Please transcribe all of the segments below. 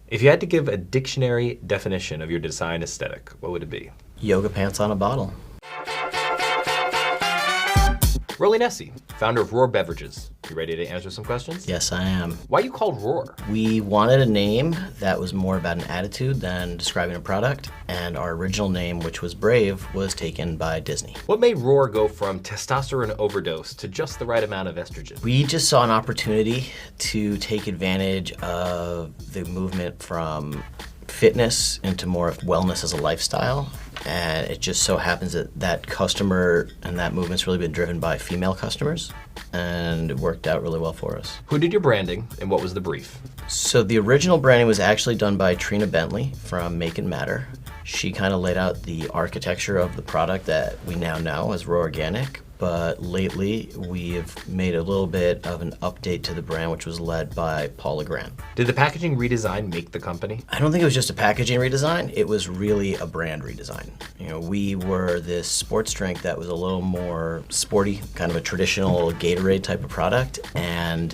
If you had to give a dictionary definition of your design aesthetic, what would it be? Yoga pants on a bottle. Roly Nesi, founder of Roar Beverages. You ready to answer some questions? Yes, I am. Why are you called Roar? We wanted a name that was more about an attitude than describing a product, and our original name, which was Brave, was taken by Disney. What made Roar go from testosterone overdose to just the right amount of estrogen? We just saw an opportunity to take advantage of the movement from fitness into more of wellness as a lifestyle. And it just so happens that that customer and that movement's really been driven by female customers, and it worked out really well for us. Who did your branding, and what was the brief? So the original branding was actually done by Trina Bentley from Make It Matter. She kind of laid out the architecture of the product that we now know as Raw Organic, but lately we have made a little bit of an update to the brand, which was led by Paula Grant. Did the packaging redesign make the company? I don't think it was just a packaging redesign, it was really a brand redesign. You know, we were this sports drink that was a little more sporty, kind of a traditional Gatorade type of product, and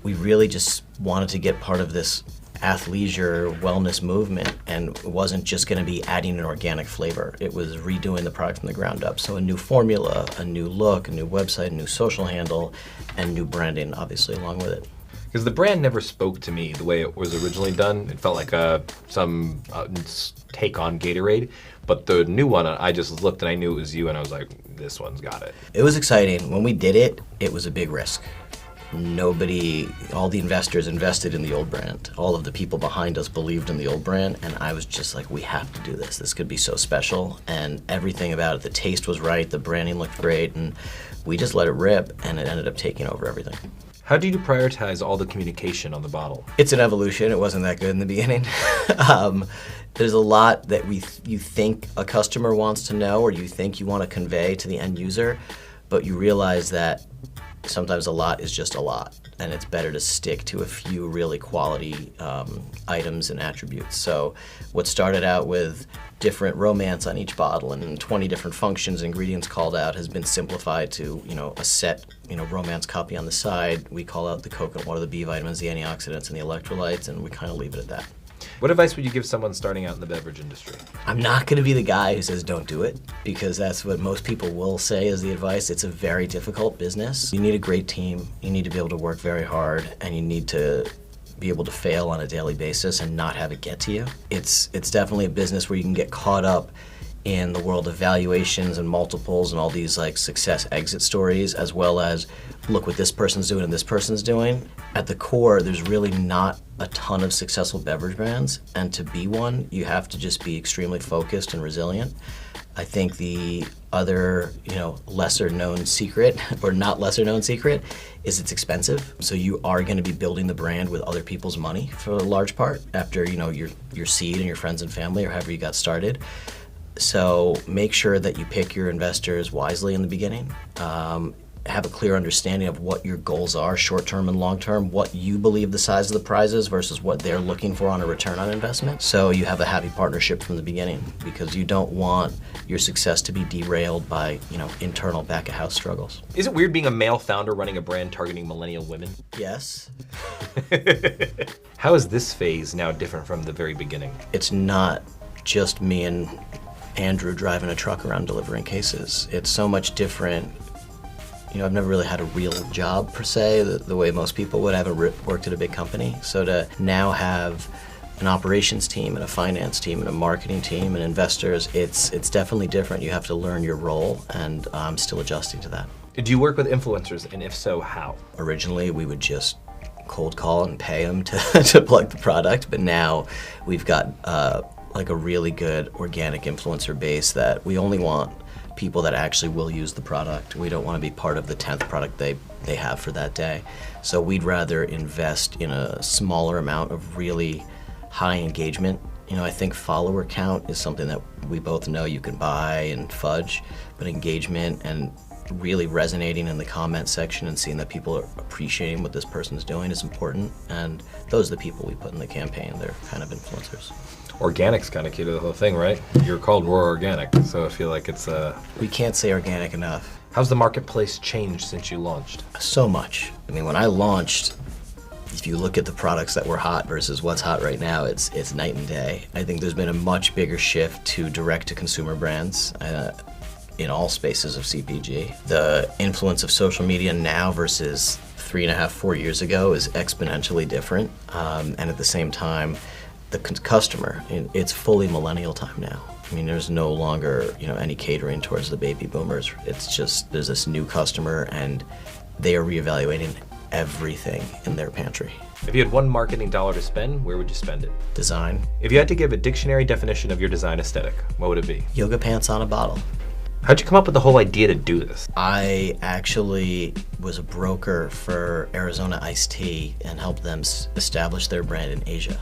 we really just wanted to get part of this athleisure wellness movement, and it wasn't just going to be adding an organic flavor. It was redoing the product from the ground up. So a new formula, a new look, a new website, a new social handle, and new branding, obviously, along with it. Because the brand never spoke to me the way it was originally done. It felt like some take on Gatorade. But the new one, I just looked and I knew it was you, and I was like, this one's got it. It was exciting. When we did it, it was a big risk. Nobody, all the investors invested in the old brand. All of the people behind us believed in the old brand, and I was just like, we have to do this. This could be so special, and everything about it, the taste was right, the branding looked great, and we just let it rip, and it ended up taking over everything. How do you prioritize all the communication on the bottle? It's an evolution. It wasn't that good in the beginning. There's a lot that you think a customer wants to know, or you think you want to convey to the end user, but you realize that sometimes a lot is just a lot, and it's better to stick to a few really quality items and attributes. So what started out with different romance on each bottle and 20 different functions, ingredients called out, has been simplified to, a set, romance copy on the side. We call out the coconut water, the B vitamins, the antioxidants, and the electrolytes, and we kind of leave it at that. What advice would you give someone starting out in the beverage industry? I'm not going to be the guy who says don't do it, because that's what most people will say is the advice. It's a very difficult business. You need a great team, you need to be able to work very hard, and you need to be able to fail on a daily basis and not have it get to you. It's definitely a business where you can get caught up in the world of valuations and multiples and all these like success exit stories, as well as look what this person's doing and this person's doing. At the core, there's really not a ton of successful beverage brands, and to be one, you have to just be extremely focused and resilient. I think the other, lesser known secret, or not lesser known secret, is it's expensive. So you are going to be building the brand with other people's money for a large part after, your seed and your friends and family, or however you got started. So make sure that you pick your investors wisely in the beginning. Have a clear understanding of what your goals are, short-term and long-term, what you believe the size of the prize is versus what they're looking for on a return on investment. So you have a happy partnership from the beginning, because you don't want your success to be derailed by, internal back-of-house struggles. Is it weird being a male founder running a brand targeting millennial women? Yes. How is this phase now different from the very beginning? It's not just me and Andrew driving a truck around delivering cases. It's so much different. I've never really had a real job per se, the way most people would. I haven't worked at a big company. So to now have an operations team and a finance team and a marketing team and investors, it's definitely different. You have to learn your role, and I'm still adjusting to that. Do you work with influencers, and if so, how? Originally, we would just cold call and pay them to plug the product, but now we've got like a really good organic influencer base that we only want people that actually will use the product. We don't want to be part of the 10th product they have for that day. So we'd rather invest in a smaller amount of really high engagement. I think follower count is something that we both know you can buy and fudge, but engagement and really resonating in the comment section and seeing that people are appreciating what this person's doing is important, and those are the people we put in the campaign. They're kind of influencers. Organic's kind of key to the whole thing, right? You're called Roar Organic, so I feel like it's We can't say organic enough. How's the marketplace changed since you launched? So much. When I launched, If you look at the products that were hot versus what's hot right now, it's night and day. I think there's been a much bigger shift to direct-to-consumer brands in all spaces of CPG. The influence of social media now versus 3.5, 4 years ago is exponentially different. And at the same time, the customer, it's fully millennial time now. I mean, there's no longer, any catering towards the baby boomers. It's just, there's this new customer and they are reevaluating everything in their pantry. If you had one marketing dollar to spend, where would you spend it? Design. If you had to give a dictionary definition of your design aesthetic, what would it be? Yoga pants on a bottle. How'd you come up with the whole idea to do this? I actually was a broker for Arizona Iced Tea and helped them establish their brand in Asia.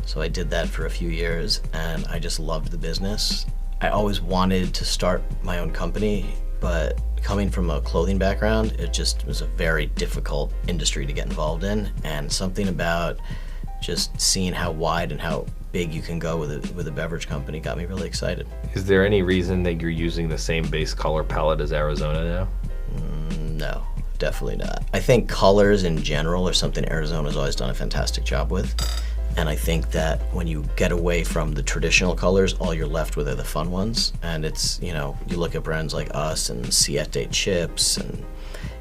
So I did that for a few years and I just loved the business. I always wanted to start my own company, but coming from a clothing background, it just was a very difficult industry to get involved in, and something about just seeing how wide and how big you can go with a beverage company got me really excited. Is there any reason that you're using the same base color palette as Arizona now? No, definitely not. I think colors in general are something Arizona's always done a fantastic job with. And I think that when you get away from the traditional colors, all you're left with are the fun ones. And it's, you look at brands like us and Siete chips and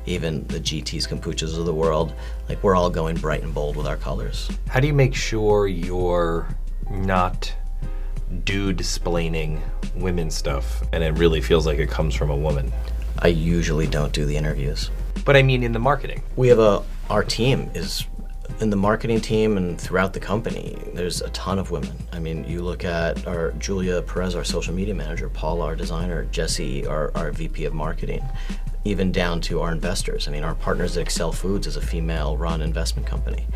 even the GT's kombuchas of the world, like we're all going bright and bold with our colors. How do you make sure you're not dude-splaining women stuff and it really feels like it comes from a woman? I usually don't do the interviews. But I mean in the marketing. We have our team is, in the marketing team and throughout the company, there's a ton of women. I mean, you look at our Julia Perez, our social media manager, Paula, our designer, Jesse, our VP of marketing, even down to our investors. I mean, our partners at Excel Foods is a female-run investment company.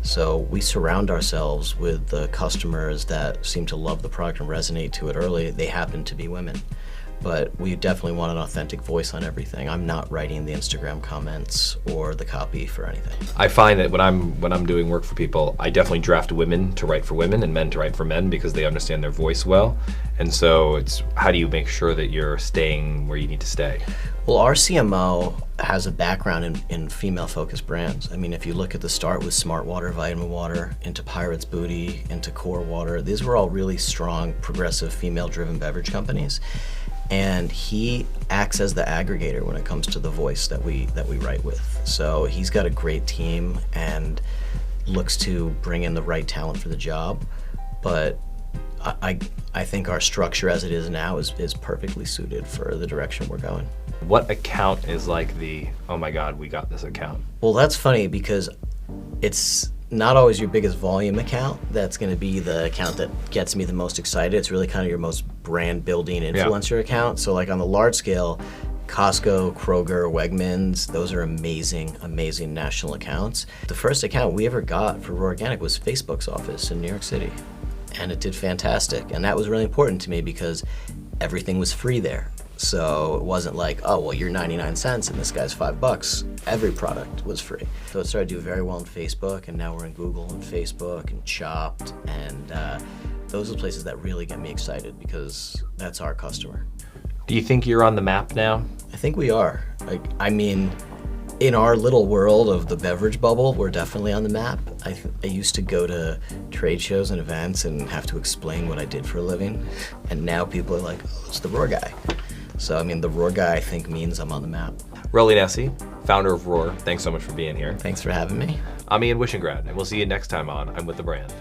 So we surround ourselves with the customers that seem to love the product and resonate to it early. They happen to be women. But we definitely want an authentic voice on everything. I'm not writing the Instagram comments or the copy for anything. I find that when I'm doing work for people, I definitely draft women to write for women and men to write for men because they understand their voice well. And so it's how do you make sure that you're staying where you need to stay? Well, our CMO has a background in female-focused brands. I mean, if you look at the start with Smart Water, Vitamin Water, into Pirate's Booty, into Core Water, these were all really strong, progressive, female-driven beverage companies. And he acts as the aggregator when it comes to the voice that we write with. So he's got a great team and looks to bring in the right talent for the job. But I think our structure as it is now is perfectly suited for the direction we're going. What account is like oh my God, we got this account? Well, that's funny because it's not always your biggest volume account that's going to be the account that gets me the most excited. It's really kind of your most brand building influencer account. So like on the large scale, Costco, Kroger, Wegmans, those are amazing, amazing national accounts. The first account we ever got for Raw Organic was Facebook's office in New York City. And it did fantastic. And that was really important to me because everything was free there. So it wasn't like, oh, well, you're 99 cents and this guy's $5. Every product was free. So it started to do very well on Facebook, and now we're in Google and Facebook and Chopped, and those are the places that really get me excited because that's our customer. Do you think you're on the map now? I think we are. I mean, in our little world of the beverage bubble, we're definitely on the map. I used to go to trade shows and events and have to explain what I did for a living, and now people are like, oh, it's the Roar guy. So, I mean, the Roar guy, I think, means I'm on the map. Roly Nesi, founder of Roar, thanks so much for being here. Thanks for having me. I'm Ian Wishingrad, and we'll see you next time on I'm With the Brand.